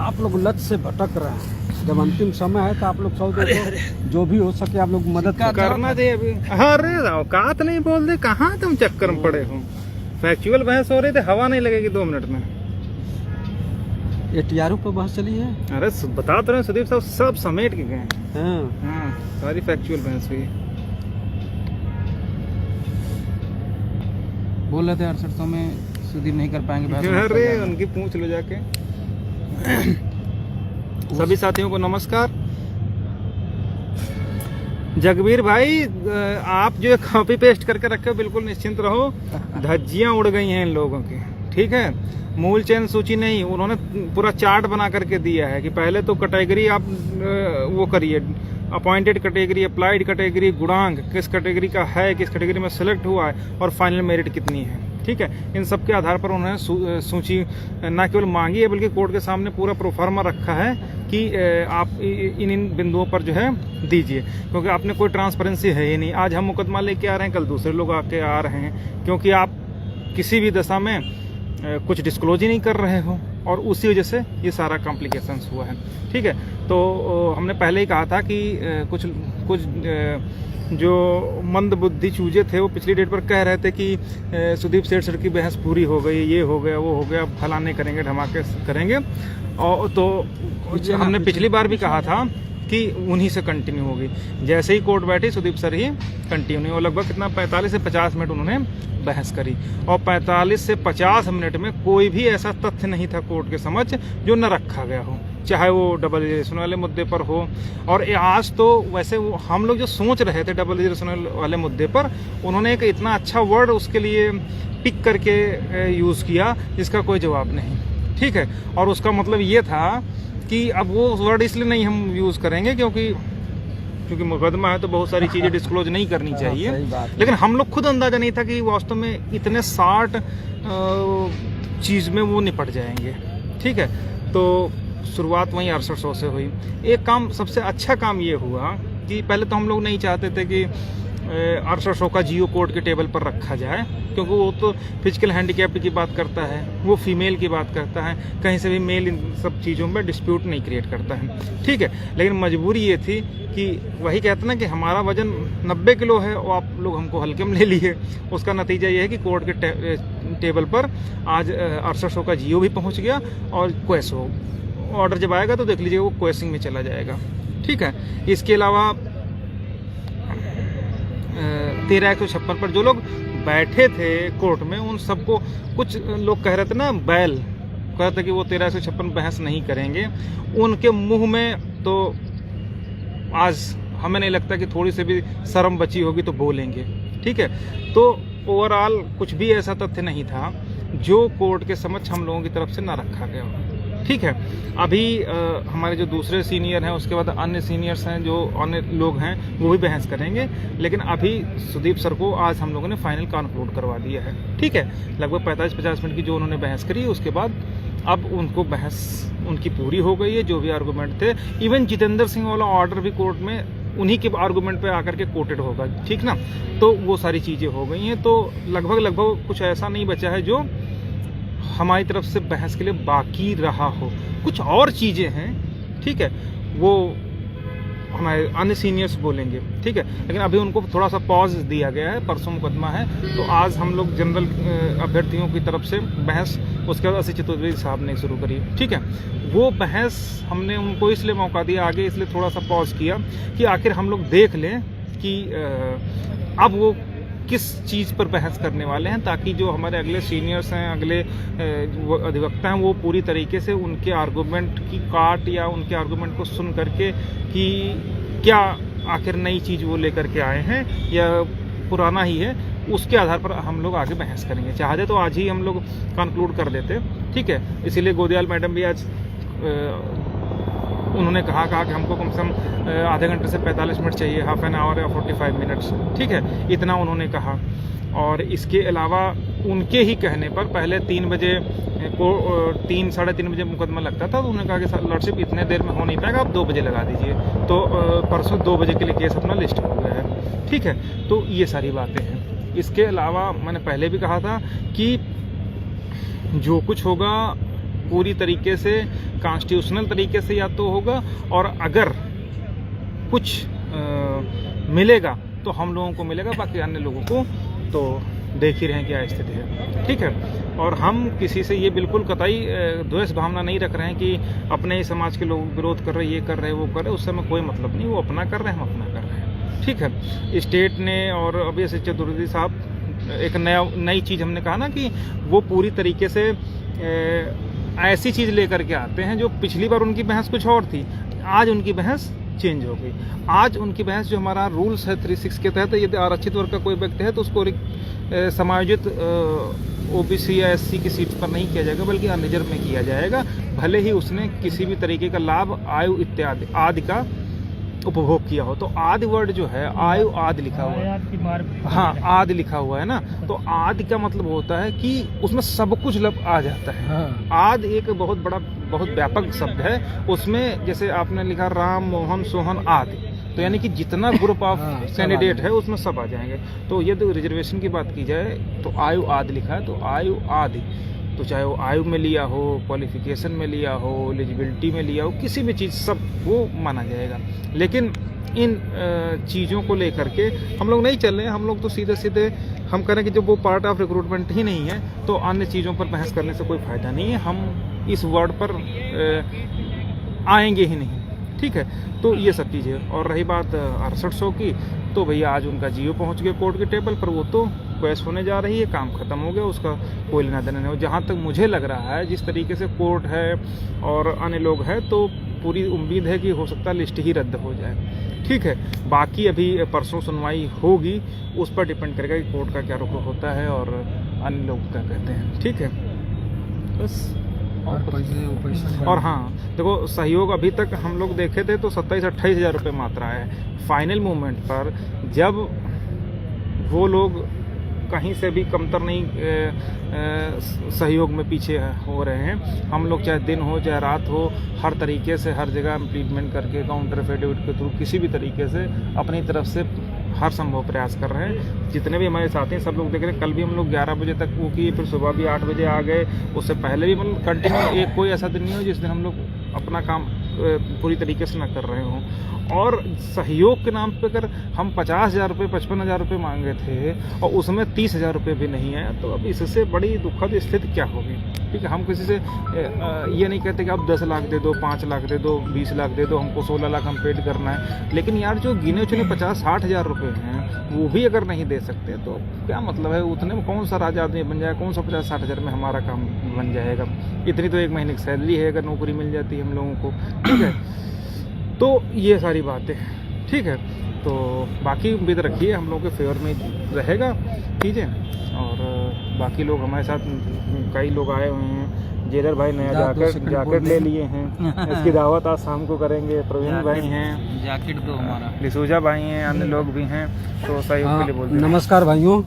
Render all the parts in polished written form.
आप लोग लत से भटक रहे हैं। जब अंतिम समय है तो आप लोग सौ जो भी हो सके आप लोग मदद करना चाहिए अभी। अरे औकात नहीं बोल दे, कहाँ तुम चक्कर में पड़े हो। फैक्चुअल बहस हो रही थी, हवा नहीं लगेगी 2 मिनट में। एटीआर पर बहस चली है। अरे बता तो रहे सुदीप साहब, सब समेट के गए। हाँ, सारी फैक्चुअल बहस हुई। बोल रहे थे 6800 में सुदीप नहीं कर पाएंगे। अरे उनकी पूछ लो जाके। सभी साथियों को नमस्कार। जगबीर भाई, आप जो कॉपी पेस्ट करके रखे हो बिल्कुल निश्चिंत रहो, धज्जियां उड़ गई हैं इन लोगों की। ठीक है, मूल चयन सूची नहीं, उन्होंने पूरा चार्ट बना करके दिया है कि पहले तो कैटेगरी आप वो करिए, अपॉइंटेड कैटेगरी, अप्लाइड कैटेगरी, गुणांक किस कैटेगरी का है, किस कैटेगरी में सेलेक्ट हुआ है और फाइनल मेरिट कितनी है। ठीक है, इन सब के आधार पर उन्होंने सूची न केवल मांगी है बल्कि कोर्ट के सामने पूरा प्रोफार्मा रखा है कि आप इन बिंदुओं पर जो है दीजिए, क्योंकि आपने कोई ट्रांसपेरेंसी है ही नहीं। आज हम मुकदमा लेके आ रहे हैं, कल दूसरे लोग आके आ रहे हैं, क्योंकि आप किसी भी दशा में कुछ डिस्क्लोज ही नहीं कर रहे हो और उसी वजह से ये सारा कॉम्प्लिकेशंस हुआ है। ठीक है, तो हमने पहले ही कहा था कि कुछ जो मंद बुद्धि चूजे थे वो पिछली डेट पर कह रहे थे कि सुदीप सेठ सर की बहस पूरी हो गई, ये हो गया, वो हो गया, फलाने करेंगे, धमाके करेंगे। और तो हमने पिछली बार भी कहा था कि उन्हीं से कंटिन्यू होगी। जैसे ही कोर्ट बैठी सुदीप सर ही कंटिन्यू, और लगभग कितना 45 से 50 मिनट उन्होंने बहस करी, और 45 से 50 मिनट में कोई भी ऐसा तथ्य नहीं था कोर्ट के समक्ष जो न रखा गया हो, चाहे वो डबल रिजर्वेशन वाले मुद्दे पर हो। और आज तो वैसे हम लोग जो सोच रहे थे डबल रिजर्वेशन वाले मुद्दे पर, उन्होंने एक इतना अच्छा वर्ड उसके लिए पिक करके यूज़ किया जिसका कोई जवाब नहीं। ठीक है, और उसका मतलब ये था कि अब वो वर्ड इसलिए नहीं हम यूज़ करेंगे क्योंकि मुकदमा है तो बहुत सारी चीज़ें डिस्क्लोज नहीं करनी चाहिए। लेकिन हम लोग खुद अंदाजा नहीं था कि वास्तव में इतने 60 चीज़ में वो निपट जाएंगे। ठीक है, तो शुरुआत वहीं 6800 से हुई। एक काम, सबसे अच्छा काम ये हुआ कि पहले तो हम लोग नहीं चाहते थे कि 6800 का जियो कोड के टेबल पर रखा जाए, क्योंकि वो तो फिजिकल हैंडीकैप्ड की बात करता है, वो फीमेल की बात करता है, कहीं से भी मेल इन सब चीज़ों में डिस्प्यूट नहीं क्रिएट करता है। ठीक है, लेकिन मजबूरी ये थी कि वही कहते ना कि हमारा वजन 90 किलो है और आप लोग हमको हल्के में ले लिए। उसका नतीजा ये है कि कोर्ट के टेबल पर आज 6800 का जियो भी पहुँच गया और क्वेसो ऑर्डर जब आएगा तो देख लीजिए वो क्वेसिंग में चला जाएगा। ठीक है, इसके अलावा 1356 पर जो लोग बैठे थे कोर्ट में, उन सबको कुछ लोग कह रहे थे ना, बैल कह रहे थे कि वो 1356 बहस नहीं करेंगे, उनके मुंह में तो आज हमें नहीं लगता कि थोड़ी सी भी शर्म बची होगी तो बोलेंगे। ठीक है, तो ओवरऑल कुछ भी ऐसा तथ्य नहीं था जो कोर्ट के समक्ष हम लोगों की तरफ से ना रखा गया हो। ठीक है, अभी हमारे जो दूसरे सीनियर हैं, उसके बाद अन्य सीनियर्स हैं, जो अन्य लोग हैं वो भी बहस करेंगे, लेकिन अभी सुदीप सर को आज हम लोगों ने फाइनल कंक्लूड करवा दिया है। ठीक है, लगभग 45-50 मिनट की जो उन्होंने बहस करी, उसके बाद अब उनको बहस उनकी पूरी हो गई है। जो भी आर्गूमेंट थे, इवन जितेंद्र सिंह वाला ऑर्डर भी कोर्ट में उन्हीं के आर्गूमेंट पे आकर के कोटेड होगा। ठीक ना, तो वो सारी चीज़ें हो गई हैं, तो लगभग कुछ ऐसा नहीं बचा है जो हमारी तरफ से बहस के लिए बाकी रहा हो। कुछ और चीज़ें हैं, ठीक है, वो हमारे अन्य सीनियर्स बोलेंगे। ठीक है, लेकिन अभी उनको थोड़ा सा पॉज दिया गया है, परसों मुकदमा है, तो आज हम लोग जनरल अभ्यर्थियों की तरफ से बहस, उसके बाद असित चतुर्वेदी साहब ने शुरू करी। ठीक है, वो बहस हमने उनको इसलिए मौका दिया आगे, इसलिए थोड़ा सा पॉज किया कि आखिर हम लोग देख लें कि अब वो किस चीज़ पर बहस करने वाले हैं, ताकि जो हमारे अगले सीनियर्स हैं, अगले अधिवक्ता हैं, वो पूरी तरीके से उनके आर्गूमेंट की काट या उनके आर्गूमेंट को सुन करके कि क्या आखिर नई चीज़ वो लेकर के आए हैं या पुराना ही है, उसके आधार पर हम लोग आगे बहस करेंगे। चाहते तो आज ही हम लोग कंक्लूड कर देते। ठीक है, इसीलिए गोदयाल मैडम भी आज उन्होंने कहा कि हमको कम से कम आधे घंटे से 45 मिनट चाहिए, हाफ एन आवर या 45 मिनट्स। ठीक है, इतना उन्होंने कहा। और इसके अलावा उनके ही कहने पर पहले 3 बजे को 3-3:30 बजे मुकदमा लगता था, तो उन्होंने कहा कि लॉर्डशिप इतने देर में हो नहीं पाएगा, आप 2 बजे लगा दीजिए। तो परसों 2 बजे के लिए केस अपना लिस्ट हो गया है। ठीक है, तो ये सारी बातें हैं। इसके अलावा मैंने पहले भी कहा था कि जो कुछ होगा पूरी तरीके से कॉन्स्टिट्यूशनल तरीके से या तो होगा, और अगर कुछ मिलेगा तो हम लोगों को मिलेगा, बाकी अन्य लोगों को तो देख ही रहे हैं क्या स्थिति है। ठीक है, और हम किसी से ये बिल्कुल कतई द्वेष भावना नहीं रख रहे हैं कि अपने ही समाज के लोग विरोध कर रहे हैं, ये कर रहे हैं, वो कर रहे हैं, उससे हमें कोई मतलब नहीं। वो अपना कर रहे हैं, हम अपना कर रहे हैं। ठीक है, स्टेट ने और अभी ऐसे चतुर्वेदी साहब एक नई चीज़ हमने कहा ना कि वो पूरी तरीके से ऐसी चीज़ लेकर के आते हैं जो पिछली बार उनकी बहस कुछ और थी, आज उनकी बहस चेंज हो गई। आज उनकी बहस जो हमारा रूल्स है 36 के तहत, यदि आरक्षित वर्ग का कोई व्यक्ति है तो उसको समायोजित ओबीसी या एससी की सीट पर नहीं किया जाएगा, बल्कि अनरिजर्व में किया जाएगा, भले ही उसने किसी भी तरीके का लाभ, आयु इत्यादि आदि का उपभोग किया हो। तो आदि वर्ड जो है, आयु आदि लिखा हुआ है, हाँ आदि लिखा हुआ है ना, तो आदि का मतलब होता है कि उसमें सब कुछ आ जाता है। हाँ। आदि एक बहुत बड़ा, बहुत व्यापक शब्द है। उसमें जैसे आपने लिखा राम मोहन सोहन आदि, तो यानी कि जितना ग्रुप ऑफ कैंडिडेट है उसमें सब आ जाएंगे। तो यदि रिजर्वेशन की बात की जाए तो आयु आदि लिखा है, तो आयु आदि, तो चाहे वो आयु में लिया हो, क्वालिफिकेशन में लिया हो, एलिजिबिलिटी में लिया हो, किसी भी चीज़ सब वो माना जाएगा। लेकिन इन चीज़ों को लेकर के हम लोग नहीं चल रहे हैं। हम लोग तो सीधे सीधे हम करें कि जब वो पार्ट ऑफ रिक्रूटमेंट ही नहीं है तो अन्य चीज़ों पर बहस करने से कोई फ़ायदा नहीं है। हम इस वर्ड पर आएंगे ही नहीं। ठीक है, तो ये सब चीज़ें। और रही बात 6800 की, तो भैया आज उनका जीओ पहुंच गया कोर्ट के टेबल पर, वो तो बहस होने जा रही है, काम खत्म हो गया, उसका कोई लेना देना नहीं हो। जहाँ तक मुझे लग रहा है, जिस तरीके से कोर्ट है और अन्य लोग हैं, तो पूरी उम्मीद है कि हो सकता है लिस्ट ही रद्द हो जाए। ठीक है, बाकी अभी परसों सुनवाई होगी, उस पर डिपेंड करेगा कि कोर्ट का क्या रुख होता है और अन्य लोग क्या कहते हैं। ठीक है, बस। और हाँ देखो, सहयोग अभी तक हम लोग देखे थे तो 27-28 हज़ार रुपये मात्रा है। फाइनल मूवमेंट पर जब वो लोग कहीं से भी कमतर नहीं सहयोग में पीछे हो रहे हैं, हम लोग चाहे दिन हो चाहे रात हो, हर तरीके से हर जगह इम्प्लीमेंट करके काउंटर एफिडेविट के थ्रू किसी भी तरीके से अपनी तरफ से हर संभव प्रयास कर रहे हैं। जितने भी हमारे साथी हैं सब लोग देख रहे हैं। कल भी हम लोग 11 बजे तक वो किए, फिर सुबह भी 8 बजे आ गए, उससे पहले भी मतलब कंटिन्यू एक कोई ऐसा दिन नहीं हो जिस दिन हम लोग अपना काम पूरी तरीके से ना कर रहे हों। और सहयोग के नाम पे अगर हम 50,000 रुपये 55,000 रुपये मांगे थे और उसमें 30,000 रुपये भी नहीं है, तो अब इससे बड़ी दुखद स्थिति क्या होगी। ठीक है, हम किसी से ये नहीं कहते कि आप 10 लाख दे दो, 5 लाख दे दो, 20 लाख दे दो, हमको 16 लाख हम पेड करना है। लेकिन यार जो गिने चुने 50-60 हज़ार रुपये हैं वो भी अगर नहीं दे सकते तो क्या मतलब है। उतने में कौन सा राजा आदमी बन जाएगा, कौन सा 50-60 हज़ार में हमारा काम बन जाएगा। इतनी तो एक महीने की सैलरी है अगर नौकरी मिल जाती है हम लोगों को। ठीक है, तो ये सारी बातें। ठीक है, तो बाकी उम्मीद रखिए हम लोगों के फेवर में रहेगा चीज़ें। और बाकी लोग हमारे साथ कई लोग आए हुए हैं। जेलर भाई नया जैकेट ले लिए हैं, इसकी दावत आज शाम को करेंगे। प्रवीण भाई हैं, जैकेट दो हमारा, डिसूजा भाई हैं, अन्य लोग भी हैं, तो सहयोग के लिए बोलते हैं। नमस्कार भाइयों।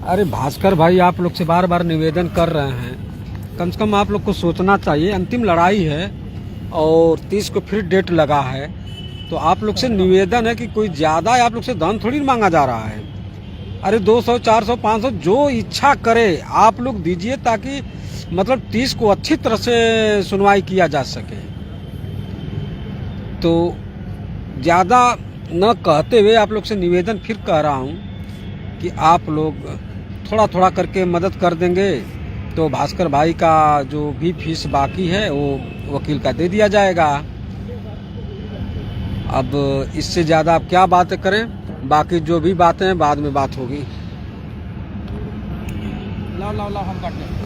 अरे भास्कर भाई, आप लोग से बार बार निवेदन कर रहे हैं, कम से कम आप लोग को सोचना चाहिए। अंतिम लड़ाई है और 30 को फिर डेट लगा है, तो आप लोग से निवेदन है कि कोई ज़्यादा आप लोग से धन थोड़ी मांगा जा रहा है। अरे 200, 400, 500 जो इच्छा करे आप लोग दीजिए, ताकि मतलब 30 को अच्छी तरह से सुनवाई किया जा सके। तो ज़्यादा न कहते हुए आप लोग से निवेदन फिर कह रहा हूँ कि आप लोग थोड़ा थोड़ा करके मदद कर देंगे तो भास्कर भाई का जो भी फीस बाकी है वो वकील का दे दिया जाएगा। अब इससे ज़्यादा आप क्या बातें करें, बाकी जो भी बातें हैं बाद में बात होगी। लाओ लाओ लाओ, हम काट लें।